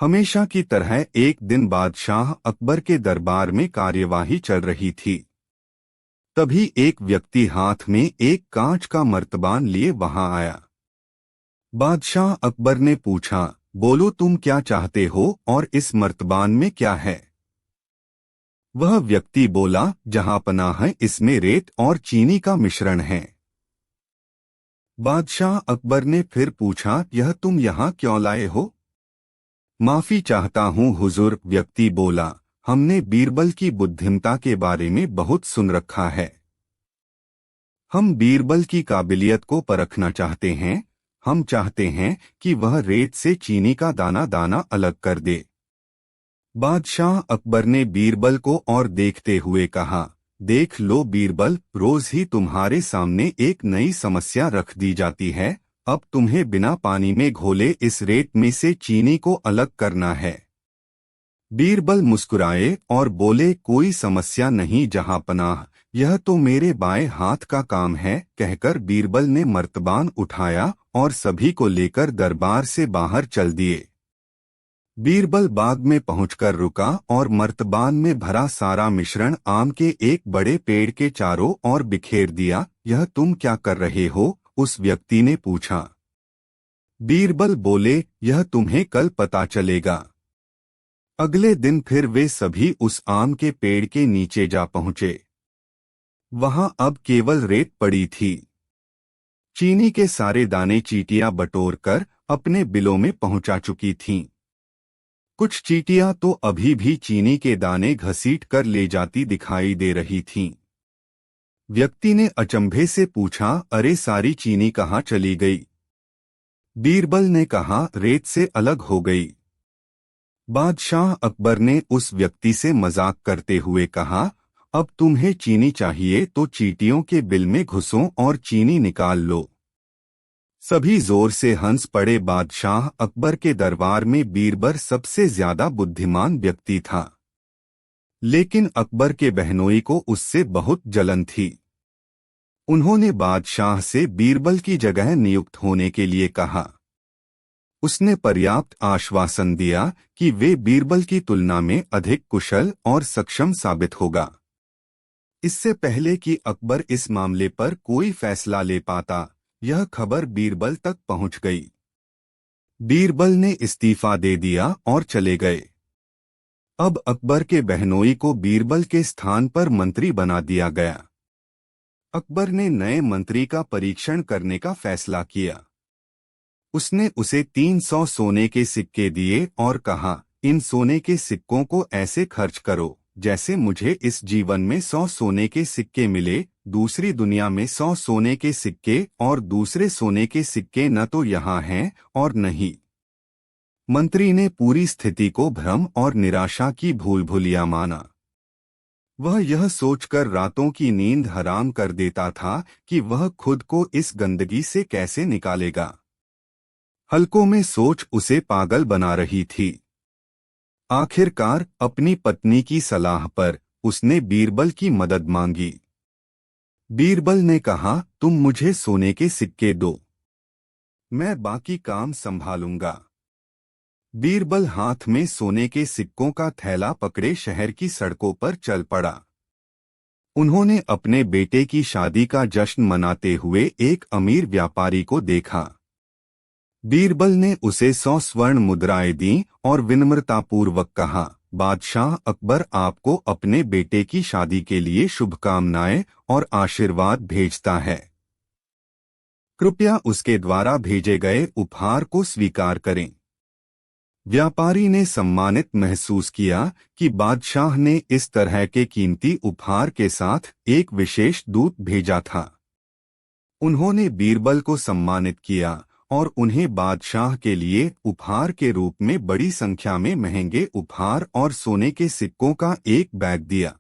हमेशा की तरह एक दिन बादशाह अकबर के दरबार में कार्यवाही चल रही थी। तभी एक व्यक्ति हाथ में एक कांच का मर्तबान लिए वहां आया। बादशाह अकबर ने पूछा, बोलो तुम क्या चाहते हो और इस मर्तबान में क्या है? वह व्यक्ति बोला, जहांपनाह है, इसमें रेत और चीनी का मिश्रण है। बादशाह अकबर ने फिर पूछा, यह तुम यहाँ क्यों लाए हो? माफी चाहता हूँ हुजूर, व्यक्ति बोला, हमने बीरबल की बुद्धिमता के बारे में बहुत सुन रखा है। हम बीरबल की काबिलियत को परखना चाहते हैं। हम चाहते हैं कि वह रेत से चीनी का दाना दाना अलग कर दे। बादशाह अकबर ने बीरबल को और देखते हुए कहा, देख लो बीरबल, रोज ही तुम्हारे सामने एक नई समस्या रख दी जाती है। अब तुम्हें बिना पानी में घोले इस रेत में से चीनी को अलग करना है। बीरबल मुस्कुराए और बोले, कोई समस्या नहीं जहांपनाह, यह तो मेरे बाएं हाथ का काम है। कहकर बीरबल ने मर्तबान उठाया और सभी को लेकर दरबार से बाहर चल दिए। बीरबल बाग में पहुंचकर रुका और मर्तबान में भरा सारा मिश्रण आम के एक बड़े पेड़ के चारों ओर बिखेर दिया। यह तुम क्या कर रहे हो? उस व्यक्ति ने पूछा। बीरबल बोले, यह तुम्हें कल पता चलेगा। अगले दिन फिर वे सभी उस आम के पेड़ के नीचे जा पहुंचे। वहां अब केवल रेत पड़ी थी। चीनी के सारे दाने चींटियां बटोरकर अपने बिलों में पहुंचा चुकी थीं। कुछ चींटियां तो अभी भी चीनी के दाने घसीट कर ले जाती दिखाई दे रही थीं। व्यक्ति ने अचंभे से पूछा, अरे सारी चीनी कहाँ चली गई? बीरबल ने कहा, रेत से अलग हो गई। बादशाह अकबर ने उस व्यक्ति से मजाक करते हुए कहा, अब तुम्हें चीनी चाहिए तो चींटियों के बिल में घुसो और चीनी निकाल लो। सभी जोर से हंस पड़े। बादशाह अकबर के दरबार में बीरबल सबसे ज्यादा बुद्धिमान व्यक्ति था, लेकिन अकबर के बहनोई को उससे बहुत जलन थी। उन्होंने बादशाह से बीरबल की जगह नियुक्त होने के लिए कहा। उसने पर्याप्त आश्वासन दिया कि वे बीरबल की तुलना में अधिक कुशल और सक्षम साबित होगा। इससे पहले कि अकबर इस मामले पर कोई फैसला ले पाता, यह खबर बीरबल तक पहुंच गई। बीरबल ने इस्तीफा दे दिया और चले गए। अब अकबर के बहनोई को बीरबल के स्थान पर मंत्री बना दिया गया। अकबर ने नए मंत्री का परीक्षण करने का फैसला किया। उसने उसे 300 सोने के सिक्के दिए और कहा, इन सोने के सिक्कों को ऐसे खर्च करो जैसे मुझे इस जीवन में 100 सोने के सिक्के मिले, दूसरी दुनिया में 100 सोने के सिक्के और दूसरे सोने के सिक्के न तो यहाँ हैं और नहीं। मंत्री ने पूरी स्थिति को भ्रम और निराशा की भूलभुलैया माना। वह यह सोचकर रातों की नींद हराम कर देता था कि वह खुद को इस गंदगी से कैसे निकालेगा। हल्कों में सोच उसे पागल बना रही थी। आखिरकार अपनी पत्नी की सलाह पर उसने बीरबल की मदद मांगी। बीरबल ने कहा, तुम मुझे सोने के सिक्के दो, मैं बाकी काम संभालूंगा। बीरबल हाथ में सोने के सिक्कों का थैला पकड़े शहर की सड़कों पर चल पड़ा। उन्होंने अपने बेटे की शादी का जश्न मनाते हुए एक अमीर व्यापारी को देखा। बीरबल ने उसे 100 स्वर्ण मुद्राएं दी और विनम्रतापूर्वक कहा, बादशाह अकबर आपको अपने बेटे की शादी के लिए शुभकामनाएं और आशीर्वाद भेजता है। कृपया उसके द्वारा भेजे गए उपहार को स्वीकार करें। व्यापारी ने सम्मानित महसूस किया कि बादशाह ने इस तरह के कीमती उपहार के साथ एक विशेष दूत भेजा था। उन्होंने बीरबल को सम्मानित किया और उन्हें बादशाह के लिए उपहार के रूप में बड़ी संख्या में महंगे उपहार और सोने के सिक्कों का एक बैग दिया।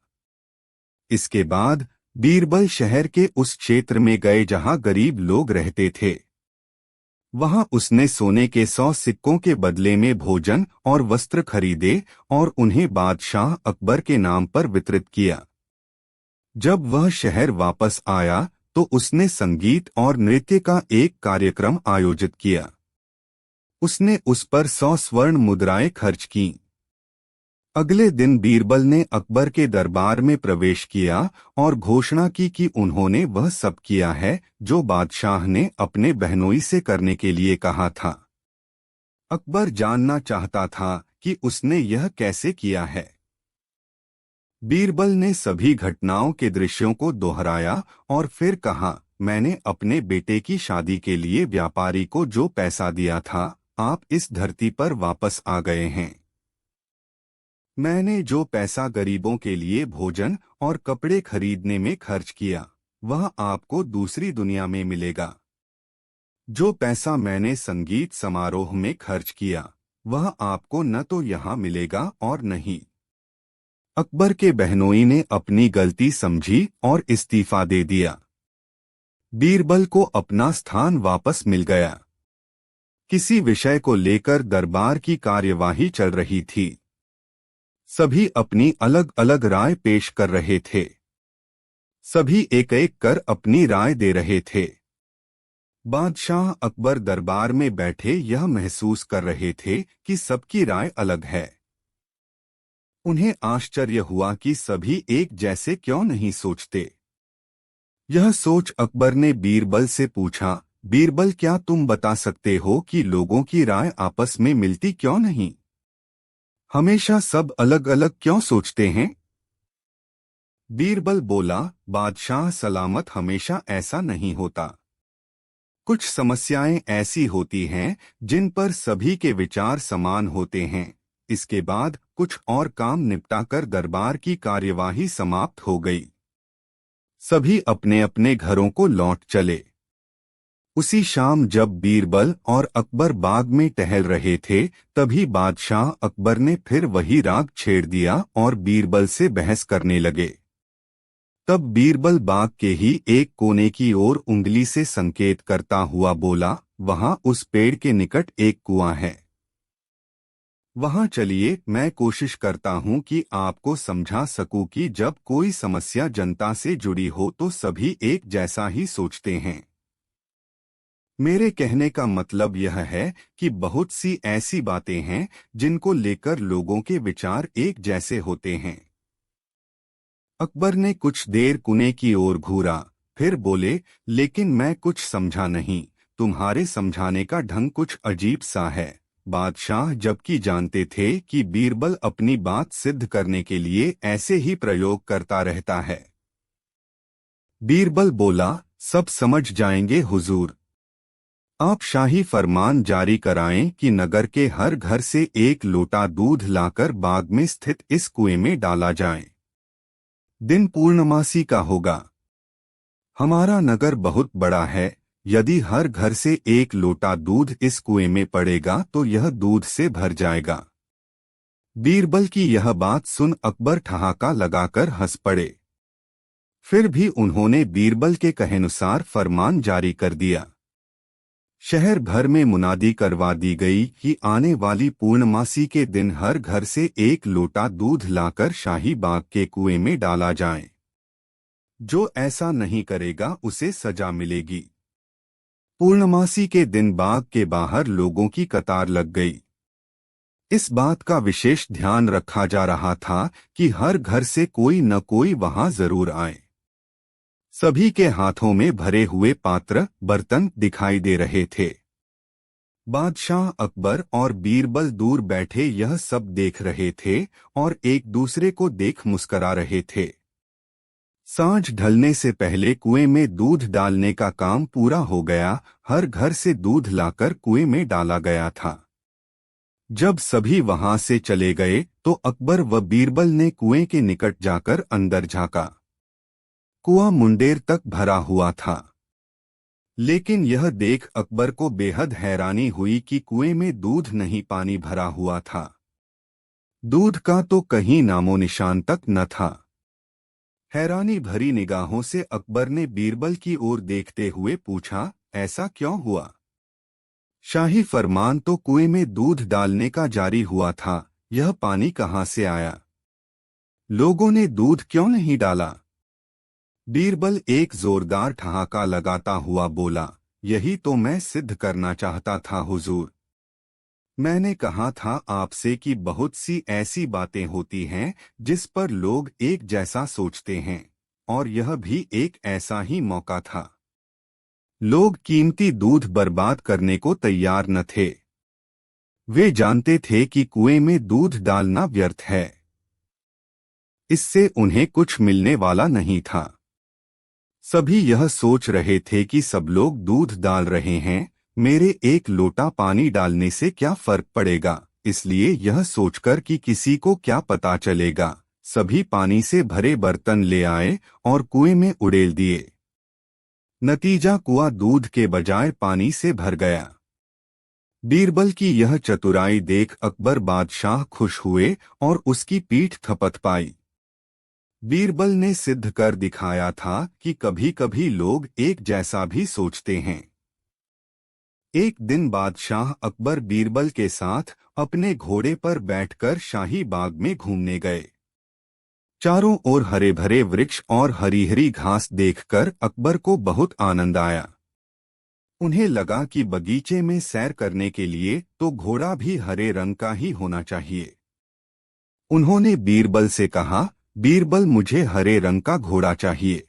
इसके बाद बीरबल शहर के उस क्षेत्र में गए जहां गरीब लोग रहते थे। वहां उसने सोने के 100 सिक्कों के बदले में भोजन और वस्त्र खरीदे और उन्हें बादशाह अकबर के नाम पर वितरित किया। जब वह शहर वापस आया तो उसने संगीत और नृत्य का एक कार्यक्रम आयोजित किया। उसने उस पर 100 स्वर्ण मुद्राएं खर्च की। अगले दिन बीरबल ने अकबर के दरबार में प्रवेश किया और घोषणा की कि उन्होंने वह सब किया है जो बादशाह ने अपने बहनोई से करने के लिए कहा था। अकबर जानना चाहता था कि उसने यह कैसे किया है। बीरबल ने सभी घटनाओं के दृश्यों को दोहराया और फिर कहा, मैंने अपने बेटे की शादी के लिए व्यापारी को जो पैसा दिया था, आप इस धरती पर वापस आ गए हैं। मैंने जो पैसा गरीबों के लिए भोजन और कपड़े खरीदने में खर्च किया, वह आपको दूसरी दुनिया में मिलेगा। जो पैसा मैंने संगीत समारोह में खर्च किया, वह आपको न तो यहाँ मिलेगा और नहीं। अकबर के बहनोई ने अपनी गलती समझी और इस्तीफा दे दिया। बीरबल को अपना स्थान वापस मिल गया। किसी विषय को लेकर दरबार की कार्यवाही चल रही थी। सभी अपनी अलग अलग राय पेश कर रहे थे। सभी एक एक कर अपनी राय दे रहे थे। बादशाह अकबर दरबार में बैठे यह महसूस कर रहे थे कि सबकी राय अलग है। उन्हें आश्चर्य हुआ कि सभी एक जैसे क्यों नहीं सोचते। यह सोच अकबर ने बीरबल से पूछा, बीरबल, क्या तुम बता सकते हो कि लोगों की राय आपस में मिलती क्यों नहीं? हमेशा सब अलग अलग क्यों सोचते हैं? बीरबल बोला, बादशाह सलामत, हमेशा ऐसा नहीं होता। कुछ समस्याएं ऐसी होती हैं जिन पर सभी के विचार समान होते हैं। इसके बाद कुछ और काम निपटाकर दरबार की कार्यवाही समाप्त हो गई। सभी अपने अपने घरों को लौट चले। उसी शाम जब बीरबल और अकबर बाग में टहल रहे थे, तभी बादशाह अकबर ने फिर वही राग छेड़ दिया और बीरबल से बहस करने लगे। तब बीरबल बाग के ही एक कोने की ओर उंगली से संकेत करता हुआ बोला, वहां उस पेड़ के निकट एक कुआं है। वहां चलिए, मैं कोशिश करता हूं कि आपको समझा सकूं कि जब कोई समस्या जनता से जुड़ी हो तो सभी एक जैसा ही सोचते हैं। मेरे कहने का मतलब यह है कि बहुत सी ऐसी बातें हैं जिनको लेकर लोगों के विचार एक जैसे होते हैं। अकबर ने कुछ देर कुएं की ओर घूरा, फिर बोले, लेकिन मैं कुछ समझा नहीं। तुम्हारे समझाने का ढंग कुछ अजीब सा है। बादशाह जबकि जानते थे कि बीरबल अपनी बात सिद्ध करने के लिए ऐसे ही प्रयोग करता रहता है। बीरबल बोला, सब समझ जाएंगे हुजूर। आप शाही फरमान जारी कराएं कि नगर के हर घर से एक लोटा दूध लाकर बाग में स्थित इस कुएं में डाला जाए। दिन पूर्णमासी का होगा। हमारा नगर बहुत बड़ा है। यदि हर घर से एक लोटा दूध इस कुएं में पड़ेगा तो यह दूध से भर जाएगा। बीरबल की यह बात सुन अकबर ठहाका लगाकर हंस पड़े। फिर भी उन्होंने बीरबल के कहेनुसार फरमान जारी कर दिया। शहर भर में मुनादी करवा दी गई कि आने वाली पूर्णमासी के दिन हर घर से एक लोटा दूध लाकर शाही बाग के कुएं में डाला जाए। जो ऐसा नहीं करेगा उसे सजा मिलेगी। पूर्णमासी के दिन बाग के बाहर लोगों की कतार लग गई। इस बात का विशेष ध्यान रखा जा रहा था कि हर घर से कोई न कोई वहां जरूर आए। सभी के हाथों में भरे हुए पात्र बर्तन दिखाई दे रहे थे। बादशाह अकबर और बीरबल दूर बैठे यह सब देख रहे थे और एक दूसरे को देख मुस्करा रहे थे। सांझ ढलने से पहले कुएं में दूध डालने का काम पूरा हो गया। हर घर से दूध लाकर कुएं में डाला गया था। जब सभी वहां से चले गए तो अकबर व बीरबल ने कुएं के निकट जाकर अंदर झांका। कुआं मुंडेर तक भरा हुआ था। लेकिन यह देख अकबर को बेहद हैरानी हुई कि कुएं में दूध नहीं, पानी भरा हुआ था। दूध का तो कहीं नामो निशान तक न था। हैरानी भरी निगाहों से अकबर ने बीरबल की ओर देखते हुए पूछा, ऐसा क्यों हुआ? शाही फरमान तो कुएं में दूध डालने का जारी हुआ था, यह पानी कहां से आया? लोगों ने दूध क्यों नहीं डाला? बीरबल एक जोरदार ठहाका लगाता हुआ बोला, यही तो मैं सिद्ध करना चाहता था हुजूर। मैंने कहा था आपसे कि बहुत सी ऐसी बातें होती हैं जिस पर लोग एक जैसा सोचते हैं, और यह भी एक ऐसा ही मौका था। लोग कीमती दूध बर्बाद करने को तैयार न थे। वे जानते थे कि कुएं में दूध डालना व्यर्थ है, इससे उन्हें कुछ मिलने वाला नहीं था। सभी यह सोच रहे थे कि सब लोग दूध डाल रहे हैं, मेरे एक लोटा पानी डालने से क्या फर्क पड़ेगा, इसलिए यह सोचकर कि किसी को क्या पता चलेगा, सभी पानी से भरे बर्तन ले आए और कुएं में उड़ेल दिए। नतीजा कुआं दूध के बजाय पानी से भर गया। बीरबल की यह चतुराई देख अकबर बादशाह खुश हुए और उसकी पीठ थपथपाई। बीरबल ने सिद्ध कर दिखाया था कि कभी कभी लोग एक जैसा भी सोचते हैं। एक दिन बादशाह अकबर बीरबल के साथ अपने घोड़े पर बैठकर शाही बाग में घूमने गए। चारों ओर हरे भरे वृक्ष और हरी हरी घास देखकर अकबर को बहुत आनंद आया। उन्हें लगा कि बगीचे में सैर करने के लिए तो घोड़ा भी हरे रंग का ही होना चाहिए। उन्होंने बीरबल से कहा, बीरबल मुझे हरे रंग का घोड़ा चाहिए।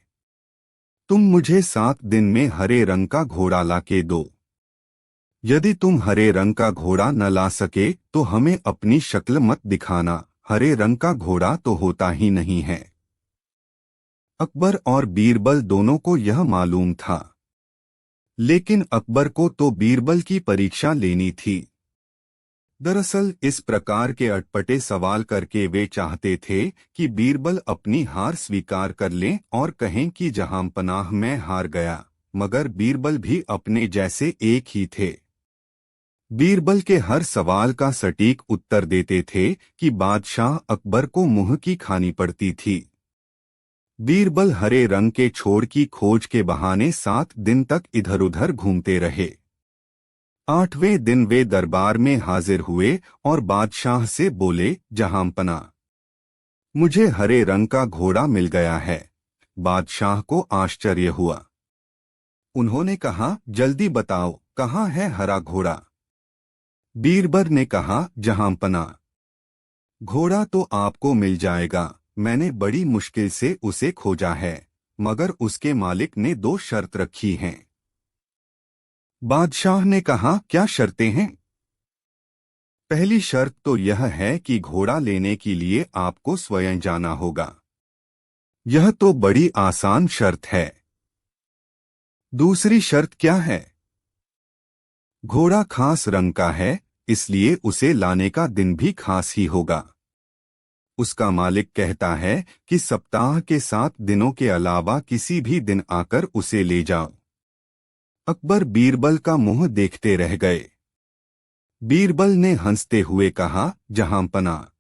तुम मुझे 7 दिन में हरे रंग का घोड़ा लाके दो। यदि तुम हरे रंग का घोड़ा न ला सके तो हमें अपनी शक्ल मत दिखाना, हरे रंग का घोड़ा तो होता ही नहीं है। अकबर और बीरबल दोनों को यह मालूम था, लेकिन अकबर को तो बीरबल की परीक्षा लेनी थी। दरअसल इस प्रकार के अटपटे सवाल करके वे चाहते थे कि बीरबल अपनी हार स्वीकार कर लें और कहें कि जहांपनाह मैं हार गया, मगर बीरबल भी अपने जैसे एक ही थे। बीरबल के हर सवाल का सटीक उत्तर देते थे कि बादशाह अकबर को मुंह की खानी पड़ती थी। बीरबल हरे रंग के छोड़ की खोज के बहाने 7 दिन तक इधर उधर घूमते रहे। 8वें दिन वे दरबार में हाजिर हुए और बादशाह से बोले, जहांपना, मुझे हरे रंग का घोड़ा मिल गया है। बादशाह को आश्चर्य हुआ। उन्होंने कहा, जल्दी बताओ, कहाँ है हरा घोड़ा? बीरबल ने कहा, जहांपना, घोड़ा तो आपको मिल जाएगा, मैंने बड़ी मुश्किल से उसे खोजा है, मगर उसके मालिक ने 2 शर्त रखी हैं। बादशाह ने कहा, क्या शर्तें हैं? पहली शर्त तो यह है कि घोड़ा लेने के लिए आपको स्वयं जाना होगा। यह तो बड़ी आसान शर्त है। दूसरी शर्त क्या है? घोड़ा खास रंग का है, इसलिए उसे लाने का दिन भी खास ही होगा। उसका मालिक कहता है कि सप्ताह के 7 दिनों के अलावा किसी भी दिन आकर उसे ले जाओ। अकबर बीरबल का मुंह देखते रह गए। बीरबल ने हंसते हुए कहा, जहांपना,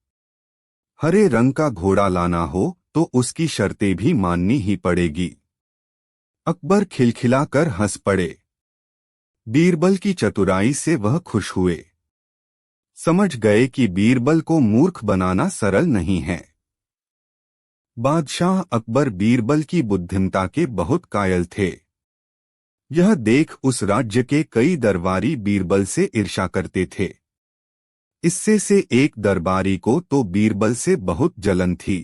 हरे रंग का घोड़ा लाना हो तो उसकी शर्तें भी माननी ही पड़ेगी। अकबर खिलखिलाकर हंस पड़े। बीरबल की चतुराई से वह खुश हुए। समझ गए कि बीरबल को मूर्ख बनाना सरल नहीं है। बादशाह अकबर बीरबल की बुद्धिमता के बहुत कायल थे। यह देख उस राज्य के कई दरबारी बीरबल से ईर्ष्या करते थे। इससे से एक दरबारी को तो बीरबल से बहुत जलन थी।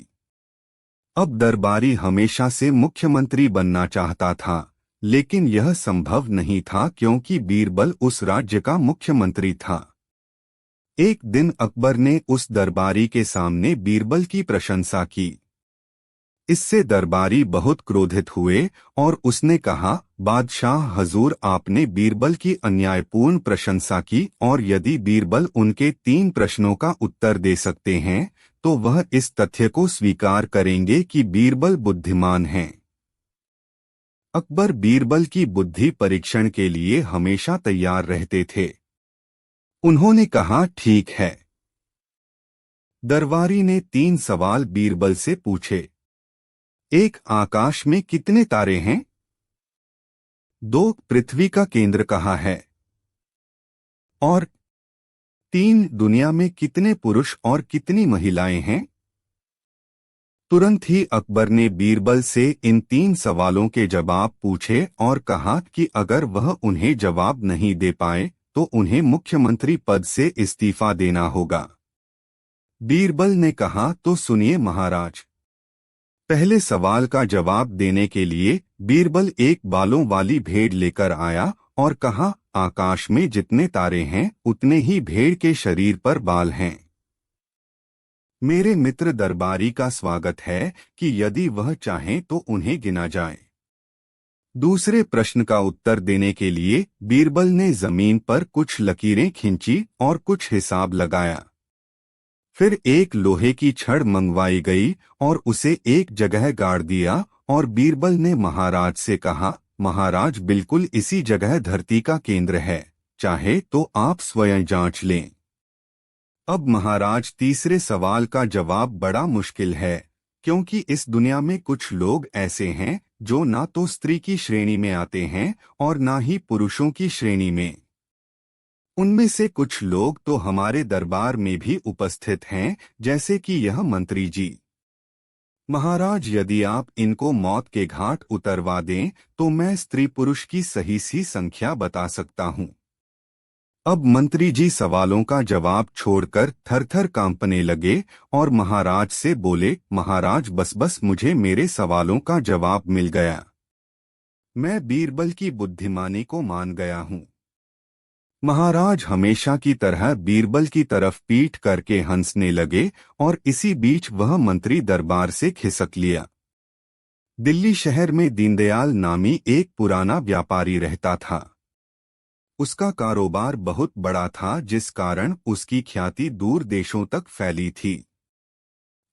अब दरबारी हमेशा से मुख्यमंत्री बनना चाहता था, लेकिन यह संभव नहीं था क्योंकि बीरबल उस राज्य का मुख्यमंत्री था। एक दिन अकबर ने उस दरबारी के सामने बीरबल की प्रशंसा की। इससे दरबारी बहुत क्रोधित हुए और उसने कहा, बादशाह हजूर, आपने बीरबल की अन्यायपूर्ण प्रशंसा की और यदि बीरबल उनके 3 प्रश्नों का उत्तर दे सकते हैं तो वह इस तथ्य को स्वीकार करेंगे कि बीरबल बुद्धिमान हैं। अकबर बीरबल की बुद्धि परीक्षण के लिए हमेशा तैयार रहते थे। उन्होंने कहा, ठीक है। दरबारी ने 3 सवाल बीरबल से पूछे। 1. आकाश में कितने तारे हैं? 2. पृथ्वी का केंद्र कहाँ है? और 3. दुनिया में कितने पुरुष और कितनी महिलाएं हैं? तुरंत ही अकबर ने बीरबल से इन 3 सवालों के जवाब पूछे और कहा कि अगर वह उन्हें जवाब नहीं दे पाए तो उन्हें मुख्यमंत्री पद से इस्तीफा देना होगा। बीरबल ने कहा, तो सुनिए महाराज। पहले सवाल का जवाब देने के लिए बीरबल एक बालों वाली भेड़ लेकर आया और कहा, आकाश में जितने तारे हैं उतने ही भेड़ के शरीर पर बाल हैं। मेरे मित्र दरबारी का स्वागत है कि यदि वह चाहें तो उन्हें गिना जाए। दूसरे प्रश्न का उत्तर देने के लिए बीरबल ने जमीन पर कुछ लकीरें खींची और कुछ हिसाब लगाया। फिर एक लोहे की छड़ मंगवाई गई और उसे एक जगह गाड़ दिया और बीरबल ने महाराज से कहा, महाराज बिल्कुल इसी जगह धरती का केंद्र है, चाहे तो आप स्वयं जांच लें। अब महाराज, तीसरे सवाल का जवाब बड़ा मुश्किल है, क्योंकि इस दुनिया में कुछ लोग ऐसे हैं जो ना तो स्त्री की श्रेणी में आते हैं और ना ही पुरुषों की श्रेणी में। उनमें से कुछ लोग तो हमारे दरबार में भी उपस्थित हैं, जैसे कि यह मंत्री जी। महाराज, यदि आप इनको मौत के घाट उतरवा दें तो मैं स्त्री पुरुष की सही सी संख्या बता सकता हूँ। अब मंत्री जी सवालों का जवाब छोड़कर थर-थर कांपने लगे और महाराज से बोले, महाराज बस मुझे मेरे सवालों का जवाब मिल गया। मैं बीरबल की बुद्धिमानी को मान गया हूँ। महाराज हमेशा की तरह बीरबल की तरफ पीठ करके हंसने लगे और इसी बीच वह मंत्री दरबार से खिसक लिया। दिल्ली शहर में दीनदयाल नामी एक पुराना व्यापारी रहता था। उसका कारोबार बहुत बड़ा था, जिस कारण उसकी ख्याति दूर देशों तक फैली थी।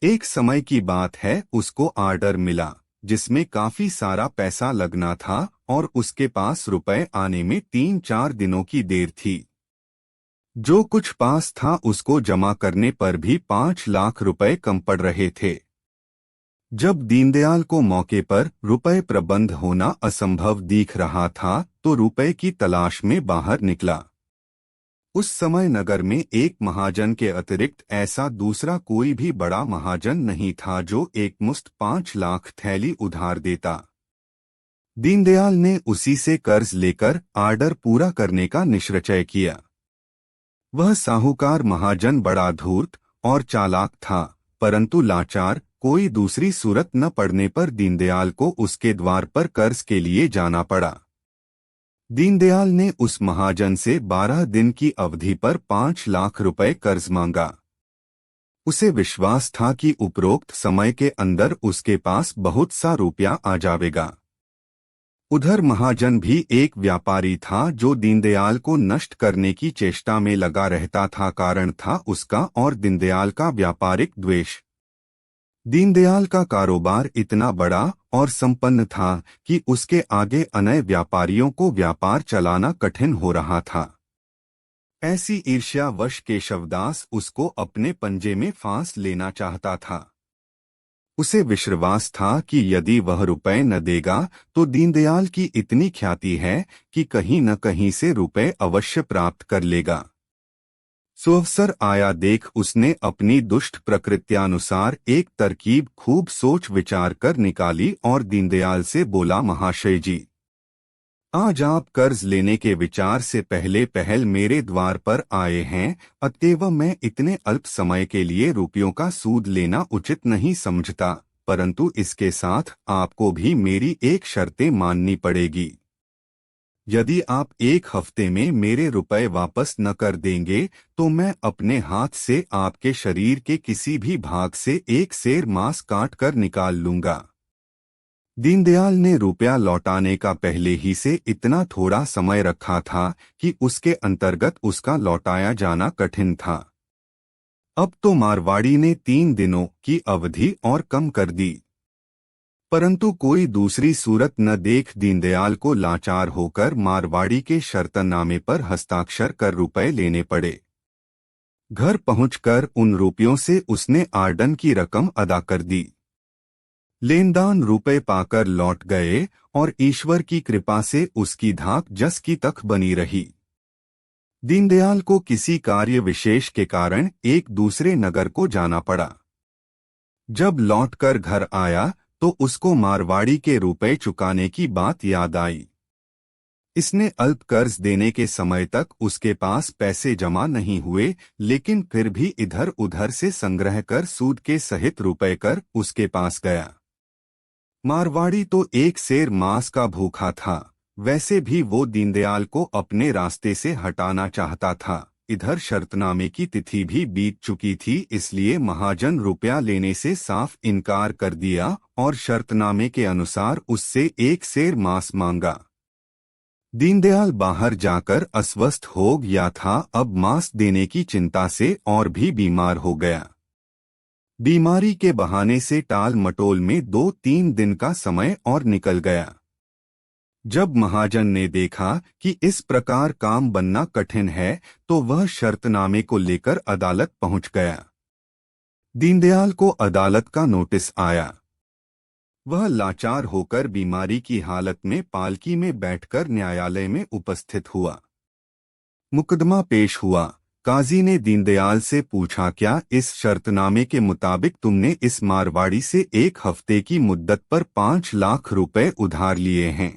एक समय की बात है, उसको आर्डर मिला जिसमें काफी सारा पैसा लगना था और उसके पास रुपए आने में 3-4 दिनों की देर थी। जो कुछ पास था उसको जमा करने पर भी 5 लाख रुपए कम पड़ रहे थे। जब दीनदयाल को मौके पर रुपए प्रबंध होना असंभव दिख रहा था तो रुपए की तलाश में बाहर निकला। उस समय नगर में एक महाजन के अतिरिक्त ऐसा दूसरा कोई भी बड़ा महाजन नहीं था जो एक मुश्त 5 लाख थैली उधार देता। दीनदयाल ने उसी से कर्ज लेकर आर्डर पूरा करने का निश्चय किया। वह साहूकार महाजन बड़ा धूर्त और चालाक था, परंतु लाचार। कोई दूसरी सूरत न पड़ने पर दीनदयाल को उसके द्वार पर कर्ज के लिए जाना पड़ा। दीनदयाल ने उस महाजन से 12 दिन की अवधि पर 5 लाख रुपए कर्ज मांगा। उसे विश्वास था कि उपरोक्त समय के अंदर उसके पास बहुत सा रुपया आ जाएगा। उधर महाजन भी एक व्यापारी था जो दीनदयाल को नष्ट करने की चेष्टा में लगा रहता था। कारण था उसका और दीनदयाल का व्यापारिक द्वेष। दीनदयाल का कारोबार इतना बड़ा और संपन्न था कि उसके आगे अन्य व्यापारियों को व्यापार चलाना कठिन हो रहा था। ऐसी ईर्ष्यावश केशवदास उसको अपने पंजे में फांस लेना चाहता था। उसे विश्वास था कि यदि वह रुपए न देगा तो दीनदयाल की इतनी ख्याति है कि कहीं न कहीं से रुपए अवश्य प्राप्त कर लेगा। सुअवसर आया देख उसने अपनी दुष्ट प्रकृत्यानुसार एक तरकीब खूब सोच विचार कर निकाली और दीनदयाल से बोला, महाशय जी, आज आप कर्ज लेने के विचार से पहले पहल मेरे द्वार पर आए हैं, अतएव मैं इतने अल्प समय के लिए रुपयों का सूद लेना उचित नहीं समझता, परंतु इसके साथ आपको भी मेरी एक शर्तें माननी पड़ेगी। यदि आप 1 हफ्ते में मेरे रुपए वापस न कर देंगे तो मैं अपने हाथ से आपके शरीर के किसी भी भाग से एक सेर मांस काट कर निकाल लूंगा। दीनदयाल ने रुपया लौटाने का पहले ही से इतना थोड़ा समय रखा था कि उसके अंतर्गत उसका लौटाया जाना कठिन था। अब तो मारवाड़ी ने 3 दिनों की अवधि और कम कर दी, परंतु कोई दूसरी सूरत न देख दीनदयाल को लाचार होकर मारवाड़ी के शर्तनामे पर हस्ताक्षर कर रुपए लेने पड़े। घर पहुंचकर उन रुपयों से उसने आर्डन की रकम अदा कर दी। लेनदान रुपए पाकर लौट गए और ईश्वर की कृपा से उसकी धाक जस की तक बनी रही। दीनदयाल को किसी कार्य विशेष के कारण एक दूसरे नगर को जाना पड़ा। जब लौटकर घर आया तो उसको मारवाड़ी के रुपए चुकाने की बात याद आई। इसने अल्प कर्ज देने के समय तक उसके पास पैसे जमा नहीं हुए, लेकिन फिर भी इधर उधर से संग्रह कर सूद के सहित रुपए कर उसके पास गया। मारवाड़ी तो एक सेर मांस का भूखा था। वैसे भी वो दीनदयाल को अपने रास्ते से हटाना चाहता था। इधर शर्तनामे की तिथि भी बीत चुकी थी, इसलिए महाजन रुपया लेने से साफ इनकार कर दिया और शर्तनामे के अनुसार उससे एक सेर मांस मांगा। दीनदयाल बाहर जाकर अस्वस्थ हो गया था। अब मांस देने की चिंता से और भी बीमार हो गया। बीमारी के बहाने से टाल मटोल में 2-3 दिन का समय और निकल गया। जब महाजन ने देखा कि इस प्रकार काम बनना कठिन है, तो वह शर्तनामे को लेकर अदालत पहुंच गया। दीनदयाल को अदालत का नोटिस आया। वह लाचार होकर बीमारी की हालत में पालकी में बैठकर न्यायालय में उपस्थित हुआ। मुकदमा पेश हुआ। काजी ने दीनदयाल से पूछा, क्या इस शर्तनामे के मुताबिक तुमने इस मारवाड़ी से 1 हफ्ते की मुद्दत पर 5 लाख रुपए उधार लिए हैं?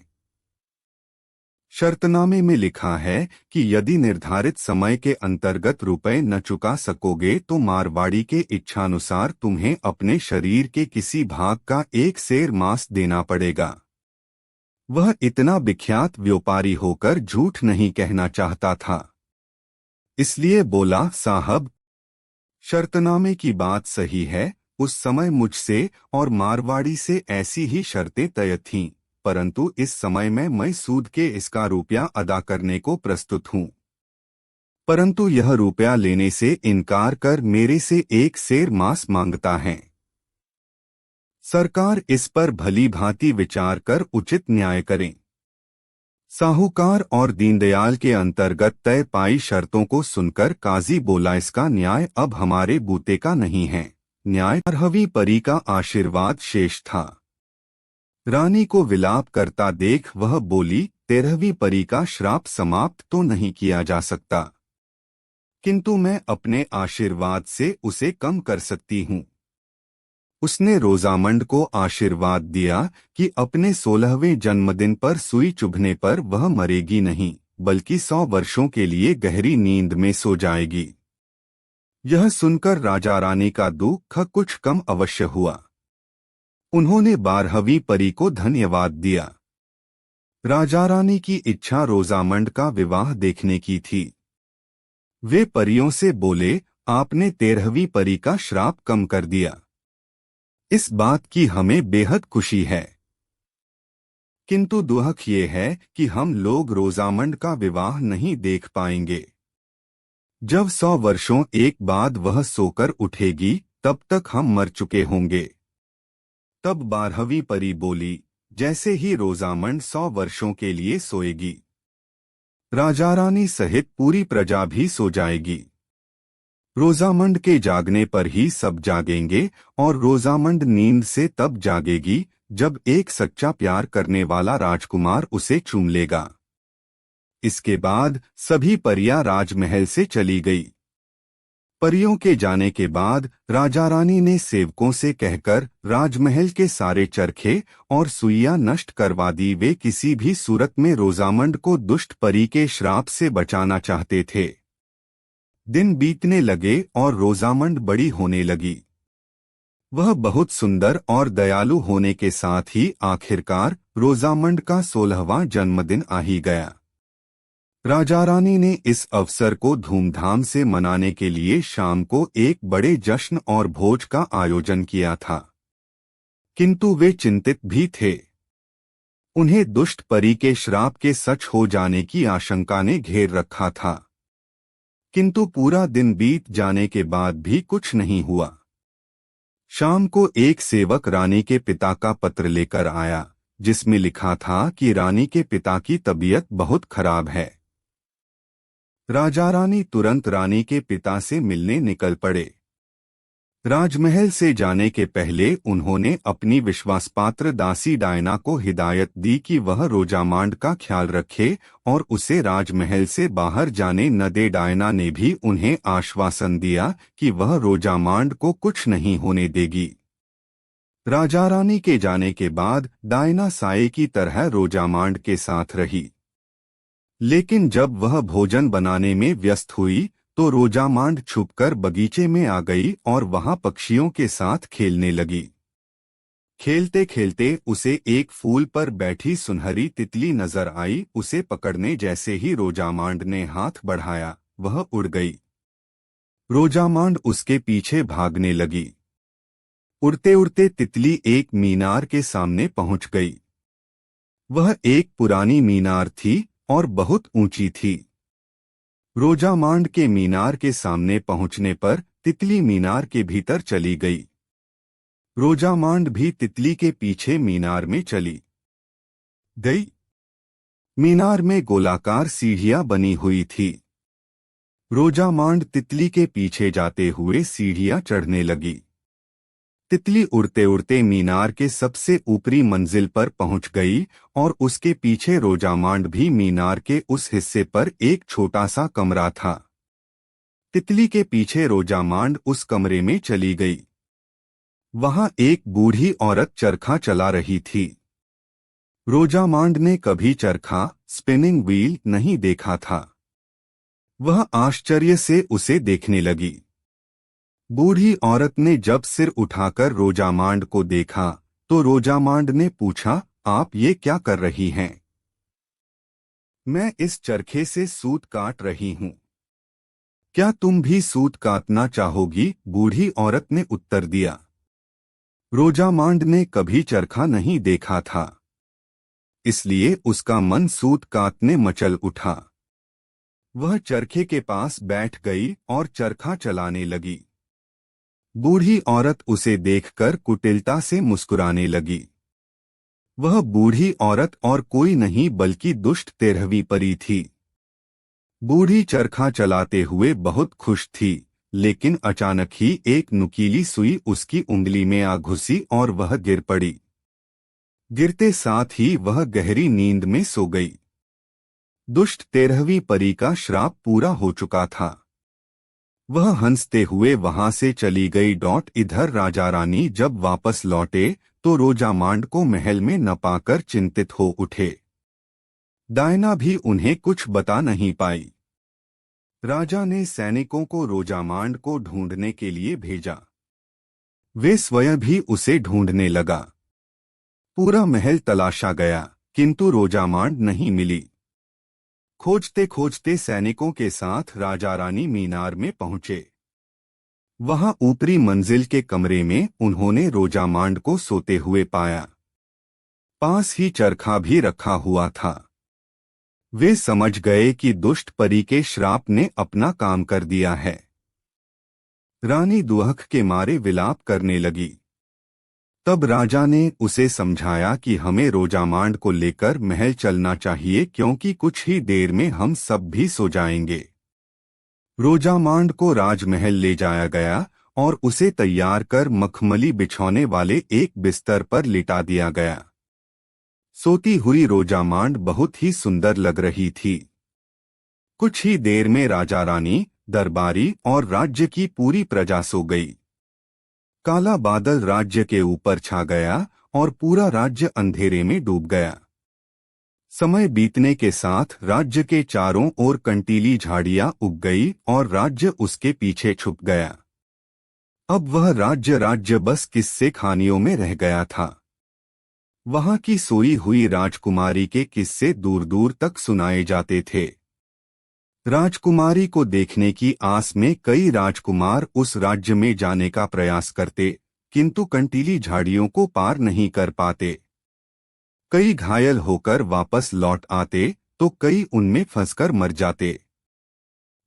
शर्तनामे में लिखा है कि यदि निर्धारित समय के अंतर्गत रुपए न चुका सकोगे तो मारवाड़ी के इच्छानुसार तुम्हें अपने शरीर के किसी भाग का 1 सेर मांस देना पड़ेगा। वह इतना विख्यात व्यापारी होकर झूठ नहीं कहना चाहता था, इसलिए बोला, साहब, शर्तनामे की बात सही है। उस समय मुझसे और मारवाड़ी से ऐसी ही शर्तें तय थीं, परंतु इस समय मैं सूद के इसका रुपया अदा करने को प्रस्तुत हूँ। परंतु यह रुपया लेने से इनकार कर मेरे से 1 सेर मांस मांगता है। सरकार इस पर भली भांति विचार कर उचित न्याय करें। साहूकार और दीनदयाल के अंतर्गत तय पाई शर्तों को सुनकर काजी बोला, इसका न्याय अब हमारे बूते का नहीं है। न्याय 12वीं परी का आशीर्वाद शेष था। रानी को विलाप करता देख वह बोली, 13वीं परी का श्राप समाप्त तो नहीं किया जा सकता, किंतु मैं अपने आशीर्वाद से उसे कम कर सकती हूँ। उसने रोजामंड को आशीर्वाद दिया कि अपने 16वें जन्मदिन पर सुई चुभने पर वह मरेगी नहीं, बल्कि 100 वर्षों के लिए गहरी नींद में सो जाएगी। यह सुनकर राजा रानी का दुख कुछ कम अवश्य हुआ। उन्होंने 12वीं परी को धन्यवाद दिया। राजा रानी की इच्छा रोजामंड का विवाह देखने की थी। वे परियों से बोले, आपने 13वीं परी का श्राप कम कर दिया। इस बात की हमें बेहद खुशी है, किंतु दुख ये है कि हम लोग रोजामंड का विवाह नहीं देख पाएंगे। जब 100 वर्षों एक बाद वह सोकर उठेगी, तब तक हम मर चुके होंगे। तब 12वीं परी बोली, जैसे ही रोजामंड 100 वर्षों के लिए सोएगी, राजा रानी सहित पूरी प्रजा भी सो जाएगी। रोजामंड के जागने पर ही सब जागेंगे और रोजामंड नींद से तब जागेगी जब एक सच्चा प्यार करने वाला राजकुमार उसे चूम लेगा। इसके बाद सभी परियां राजमहल से चली गई। परियों के जाने के बाद राजा रानी ने सेवकों से कहकर राजमहल के सारे चरखे और सुइयां नष्ट करवा दी। वे किसी भी सूरत में रोजामंड को दुष्ट परी के श्राप से बचाना चाहते थे। दिन बीतने लगे और रोजामंड बड़ी होने लगी। वह बहुत सुंदर और दयालु होने के साथ ही आखिरकार रोजामंड का 16वां जन्मदिन आ ही गया। राजा रानी ने इस अवसर को धूमधाम से मनाने के लिए शाम को एक बड़े जश्न और भोज का आयोजन किया था, किंतु वे चिंतित भी थे। उन्हें दुष्ट परी के श्राप के सच हो जाने की आशंका ने घेर रखा था, किंतु पूरा दिन बीत जाने के बाद भी कुछ नहीं हुआ। शाम को एक सेवक रानी के पिता का पत्र लेकर आया, जिसमें लिखा था कि रानी के पिता की तबीयत बहुत खराब है। राजा रानी तुरंत रानी के पिता से मिलने निकल पड़े। राजमहल से जाने के पहले उन्होंने अपनी विश्वासपात्र दासी डायना को हिदायत दी कि वह रोजामांड का ख्याल रखे और उसे राजमहल से बाहर जाने न दे। डायना ने भी उन्हें आश्वासन दिया कि वह रोजामांड को कुछ नहीं होने देगी। राजा रानी के जाने के बाद डायना साये की तरह रोजामांड के साथ रही। लेकिन जब वह भोजन बनाने में व्यस्त हुई तो रोजामांड छुपकर बगीचे में आ गई और वहां पक्षियों के साथ खेलने लगी। खेलते खेलते उसे एक फूल पर बैठी सुनहरी तितली नजर आई। उसे पकड़ने जैसे ही रोजामांड ने हाथ बढ़ाया, वह उड़ गई। रोजामांड उसके पीछे भागने लगी। उड़ते उड़ते तितली एक मीनार के सामने पहुंच गई। वह एक पुरानी मीनार थी और बहुत ऊंची थी। रोजामांड के मीनार के सामने पहुंचने पर तितली मीनार के भीतर चली गई। रोजामांड भी तितली के पीछे मीनार में चली गई। मीनार में गोलाकार सीढ़ियां बनी हुई थी। रोजामांड तितली के पीछे जाते हुए सीढ़ियां चढ़ने लगी। तितली उड़ते उड़ते मीनार के सबसे ऊपरी मंजिल पर पहुंच गई और उसके पीछे रोजामांड भी मीनार के उस हिस्से पर एक छोटा सा कमरा था। तितली के पीछे रोजामांड उस कमरे में चली गई। वहां एक बूढ़ी औरत चरखा चला रही थी। रोजामांड ने कभी चरखा, स्पिनिंग व्हील नहीं देखा था। वह आश्चर्य से उसे देखने लगी। बूढ़ी औरत ने जब सिर उठाकर रोजामांड को देखा तो रोजामांड ने पूछा, आप ये क्या कर रही हैं? मैं इस चरखे से सूत काट रही हूं। क्या तुम भी सूत काटना चाहोगी? बूढ़ी औरत ने उत्तर दिया। रोजामांड ने कभी चरखा नहीं देखा था, इसलिए उसका मन सूत काटने मचल उठा। वह चरखे के पास बैठ गई और चरखा चलाने लगी। बूढ़ी औरत उसे देखकर कुटिलता से मुस्कुराने लगी। वह बूढ़ी औरत और कोई नहीं बल्कि दुष्ट 13वीं परी थी। बूढ़ी चरखा चलाते हुए बहुत खुश थी, लेकिन अचानक ही एक नुकीली सुई उसकी उंगली में आ घुसी और वह गिर पड़ी। गिरते साथ ही वह गहरी नींद में सो गई। दुष्ट 13वीं परी का श्राप पूरा हो चुका था। वह हंसते हुए वहां से चली गई। इधर राजा रानी जब वापस लौटे तो रोजामांड को महल में न पाकर चिंतित हो उठे। डायना भी उन्हें कुछ बता नहीं पाई। राजा ने सैनिकों को रोजामांड को ढूंढने के लिए भेजा। वे स्वयं भी उसे ढूंढने लगा। पूरा महल तलाशा गया, किंतु रोजामांड नहीं मिली। खोजते खोजते सैनिकों के साथ राजा रानी मीनार में पहुंचे। वहां ऊपरी मंजिल के कमरे में उन्होंने रोजामांड को सोते हुए पाया। पास ही चरखा भी रखा हुआ था। वे समझ गए कि दुष्ट परी के श्राप ने अपना काम कर दिया है। रानी दुख के मारे विलाप करने लगी। तब राजा ने उसे समझाया कि हमें रोजामांड को लेकर महल चलना चाहिए, क्योंकि कुछ ही देर में हम सब भी सो जाएंगे। रोजामांड को राजमहल ले जाया गया और उसे तैयार कर मखमली बिछौने वाले एक बिस्तर पर लिटा दिया गया। सोती हुई रोजामांड बहुत ही सुंदर लग रही थी। कुछ ही देर में राजा रानी, दरबारी और राज्य की पूरी प्रजा सो गई। काला बादल राज्य के ऊपर छा गया और पूरा राज्य अंधेरे में डूब गया। समय बीतने के साथ राज्य के चारों ओर कंटीली झाड़ियां उग गई और राज्य उसके पीछे छुप गया। अब वह राज्य बस किस्से खानियों में रह गया था। वहां की सोई हुई राजकुमारी के किस्से दूर दूर तक सुनाए जाते थे। राजकुमारी को देखने की आस में कई राजकुमार उस राज्य में जाने का प्रयास करते, किंतु कंटीली झाड़ियों को पार नहीं कर पाते। कई घायल होकर वापस लौट आते तो कई उनमें फंसकर मर जाते।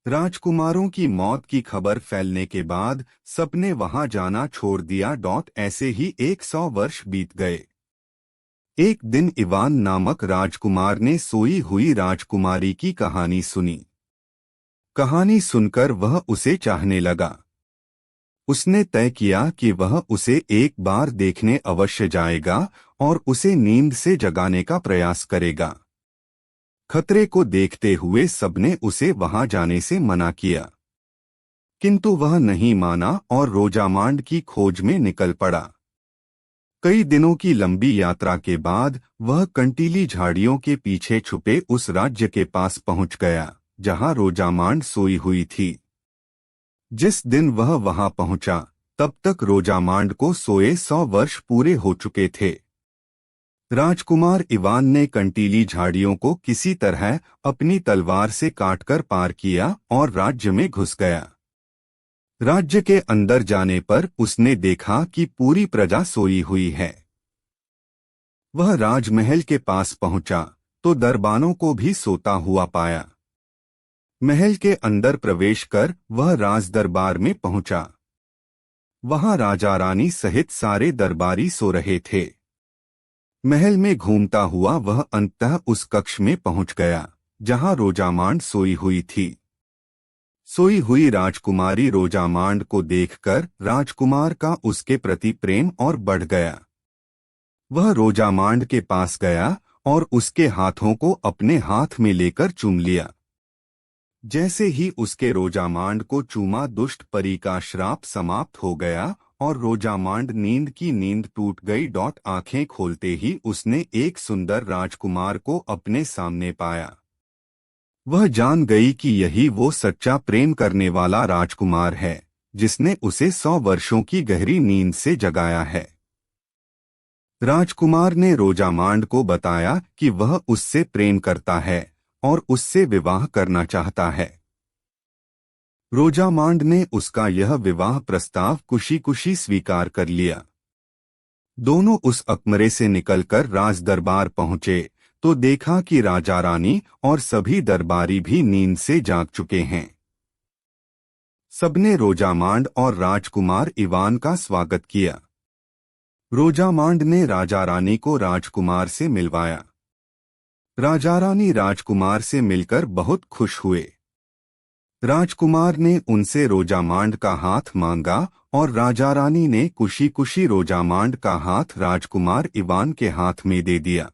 राजकुमारों की मौत की खबर फैलने के बाद सबने वहां जाना छोड़ दिया। ऐसे ही 100 वर्ष बीत गए। एक दिन इवान नामक राजकुमार ने सोई हुई राजकुमारी की कहानी सुनी। कहानी सुनकर वह उसे चाहने लगा। उसने तय किया कि वह उसे एक बार देखने अवश्य जाएगा और उसे नींद से जगाने का प्रयास करेगा। खतरे को देखते हुए सबने उसे वहां जाने से मना किया, किंतु वह नहीं माना और रोजामांड की खोज में निकल पड़ा। कई दिनों की लंबी यात्रा के बाद वह कंटीली झाड़ियों के पीछे छुपे उस राज्य के पास पहुंच गया जहां रोजामांड सोई हुई थी। जिस दिन वह वहां पहुंचा तब तक रोजामांड को सोए 100 वर्ष पूरे हो चुके थे। राजकुमार इवान ने कंटीली झाड़ियों को किसी तरह अपनी तलवार से काटकर पार किया और राज्य में घुस गया। राज्य के अंदर जाने पर उसने देखा कि पूरी प्रजा सोई हुई है। वह राजमहल के पास पहुंचा तो दरबानों को भी सोता हुआ पाया। महल के अंदर प्रवेश कर वह राज दरबार में पहुंचा। वहां राजा रानी सहित सारे दरबारी सो रहे थे। महल में घूमता हुआ वह अंततः उस कक्ष में पहुंच गया जहां रोजामांड सोई हुई थी। सोई हुई राजकुमारी रोजामांड को देखकर राजकुमार का उसके प्रति प्रेम और बढ़ गया। वह रोजामांड के पास गया और उसके हाथों को अपने हाथ में लेकर चूम लिया। जैसे ही उसके रोजामांड को चूमा दुष्ट परी का श्राप समाप्त हो गया और रोजामांड नींद की नींद टूट गई। आंखें खोलते ही उसने एक सुंदर राजकुमार को अपने सामने पाया। वह जान गई कि यही वो सच्चा प्रेम करने वाला राजकुमार है जिसने उसे 100 वर्षों की गहरी नींद से जगाया है। राजकुमार ने रोजामांड को बताया कि वह उससे प्रेम करता है और उससे विवाह करना चाहता है। रोजामांड ने उसका यह विवाह प्रस्ताव खुशी खुशी स्वीकार कर लिया। दोनों उस अकमरे से निकलकर राज दरबार पहुंचे तो देखा कि राजा रानी और सभी दरबारी भी नींद से जाग चुके हैं। सबने रोजामांड और राजकुमार इवान का स्वागत किया। रोजामांड ने राजा रानी को राजकुमार से मिलवाया। राजा रानी राजकुमार से मिलकर बहुत खुश हुए। राजकुमार ने उनसे रोजामांड का हाथ मांगा और राजा रानी ने खुशी खुशी रोजामांड का हाथ राजकुमार इवान के हाथ में दे दिया।